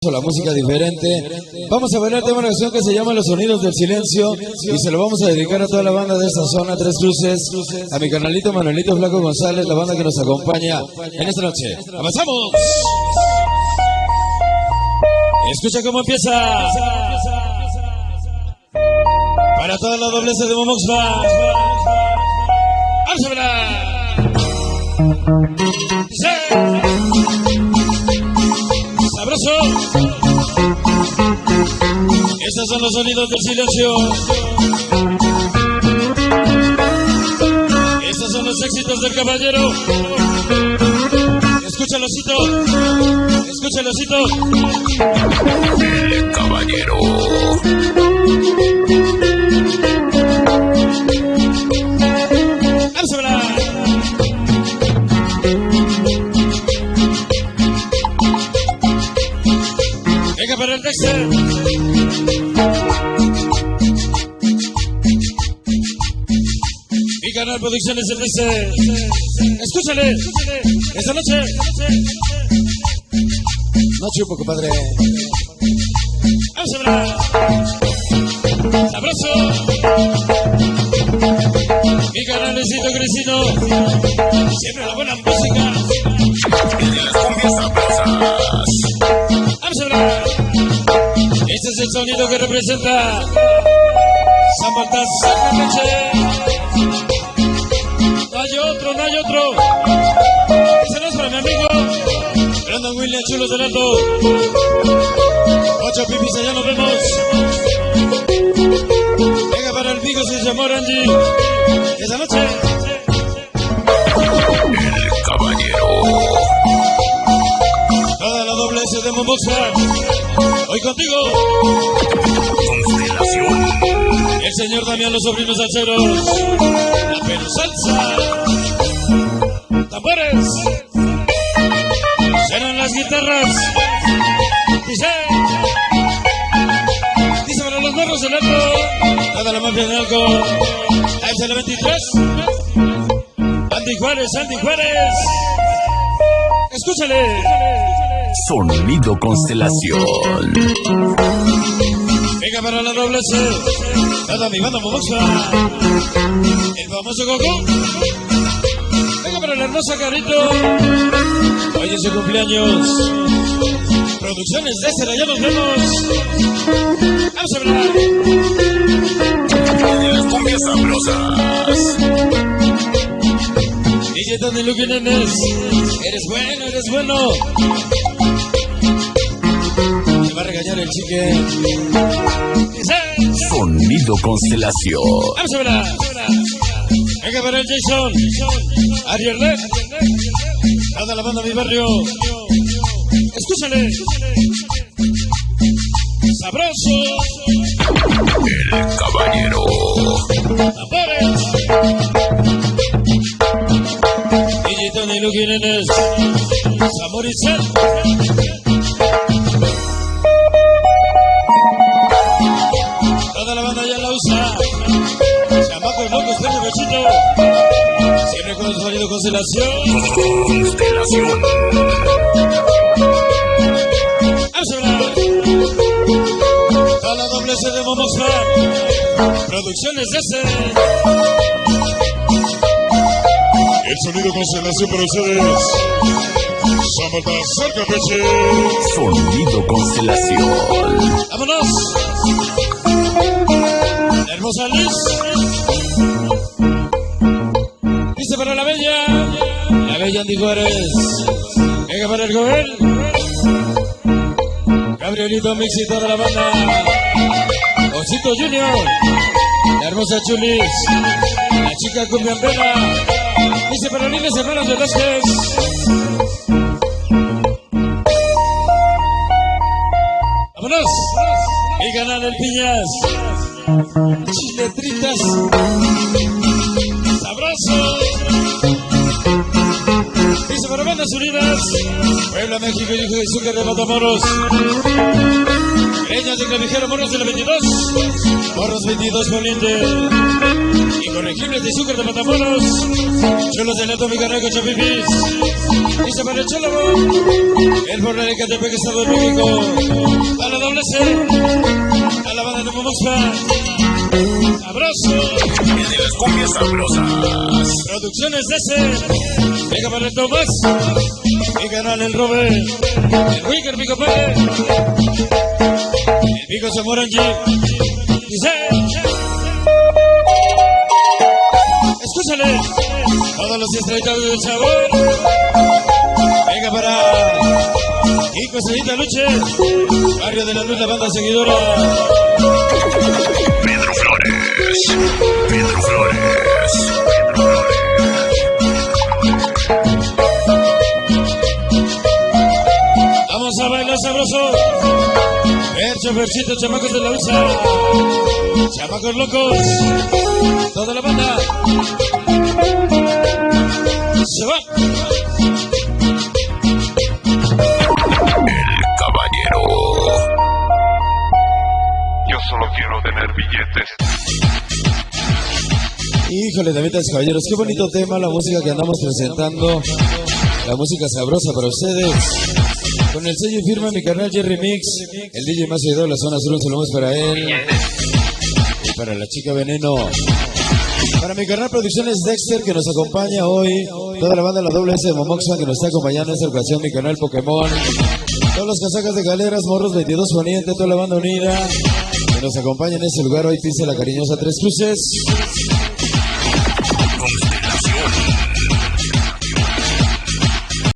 La música diferente. Vamos a bailar tema una canción que se llama Los Sonidos del Silencio y se lo vamos a dedicar a toda la banda de esta zona, Tres Cruces, a mi canalito Manuelito Flaco González, la banda que nos acompaña en esta noche. ¡Avanzamos! Escucha cómo empieza. Para toda la dobleza de Momoxba. ¡Vamos a bailar! ¡Sí! ¡Sabroso! Estos son los sonidos del silencio. Estos son los éxitos del caballero. Escúchalo, Cito. Escúchalo, Cito. El caballero. ¡Vamos a hablar! Venga para el Dexter. Mi canal Producciones el Dexter. Escúchale. Esta noche. Noche un poco, padre. Vamos a hablar. Sabroso. Mi canal Necesito Crecino. Siempre la buena música. El de las cumbias sabrosas. Vamos a hablar. Este es el sonido que representa San Baltasar Campeche. No hay otro, no hay otro. Ese no es para mi amigo Brandon William Chulo del Alto. 8 pipis, allá nos vemos. Venga para el Vigo, se llamó Angie. Esa noche. El caballero. Toda la doble S de Momoxba. Hoy contigo. Constelación. El señor Damián, los sobrinos salseros. La Perú Salsa. Tambores. Suenan las guitarras. Dice. Dice para los morros del alto. Toda la mafia del algo. Ahí la 23. Andy Juárez, Andy Juárez. Escúchale. Sonido Constelación. Venga para la doble C. Toda mi banda Momoxba. El famoso Goku. Venga para la hermosa Carito. Hoy es su cumpleaños. Producciones de Cera, ya nos vemos. Vamos a hablar. El de las cumbias sabrosas. DJ Tony Luque Nenes. Eres bueno, eres bueno. Te va a regañar el chique. Sonido Constelación. Vamos a hablar. Venga para el Jason. Ariel Red. Toda la banda de mi barrio. Escúchale. Sabroso. El caballero. Tambores. DJ Tony Luque Nenes. Samorizal. Toda la banda ya la usa. Chamacos locos, perro bechito. Siempre con el sonido Constelación. Constelación. Vamos a hablar. Toda la doble C de Momoxba. Producciones S. El sonido Constelación para ustedes. San Baltasar Campeche. Sonido Constelación. ¡Vámonos! La hermosa Liz. Dice para la bella. La bella Andy Juárez. Venga para el Gobel. Gabrielito Mix y toda la banda. Osito Junior. La hermosa Chulis. La chica cumbiambera. Dice para Lines Hermanos de Velázquez. ¡Vámonos! Mi canal El Piñas. Chiletritas. Sabroso. Dice para Bandas Unidas. Puebla, México y Hijo de Azúcar de Matamoros. Leñas de Clavijero, morros de la 22. Morros 22 Poniente. Incorregibles de azúcar de Matamoros. Chulos de Neto, mi carrera con Chapipis. Dice para el Chólamo. El Borra de Catepec, Estado de México. A la doble C. A la banda de Momoxpa. Abrazo. Viene las cumbias sabrosas. Producciones de ese. Venga para el Tomás. Mi canal el Robert. El Wicker, mi compadre. El Pico Zamoranji. Dice. Escúchale. Todos los estrellitos del sabor. Venga para Kiko Cedita Luche. Barrio de la Luz, la banda seguidora. Pedro Flores. Pedro Flores. Vamos a bailar sabroso. Percho, perchito, chamacos de la USA. Chamacos locos. Toda la banda. Se va. El caballero. Yo solo quiero tener billetes. Híjole, damitas y caballeros, qué bonito tema la música que andamos presentando. La música sabrosa para ustedes. Con el sello y firma mi carnal Jerry Mix. El DJ más seguido de la zona sur, un saludo para él. Y para la chica Veneno. Para mi carnal Producciones Dexter que nos acompaña hoy. Toda la banda de la doble S de Momoxpa que nos está acompañando en esta ocasión. Mi canal Pokémon. Todos los casacas de galeras, morros 22 Poniente. Toda la banda unida que nos acompaña en este lugar. Hoy pisa la cariñosa Tres Cruces.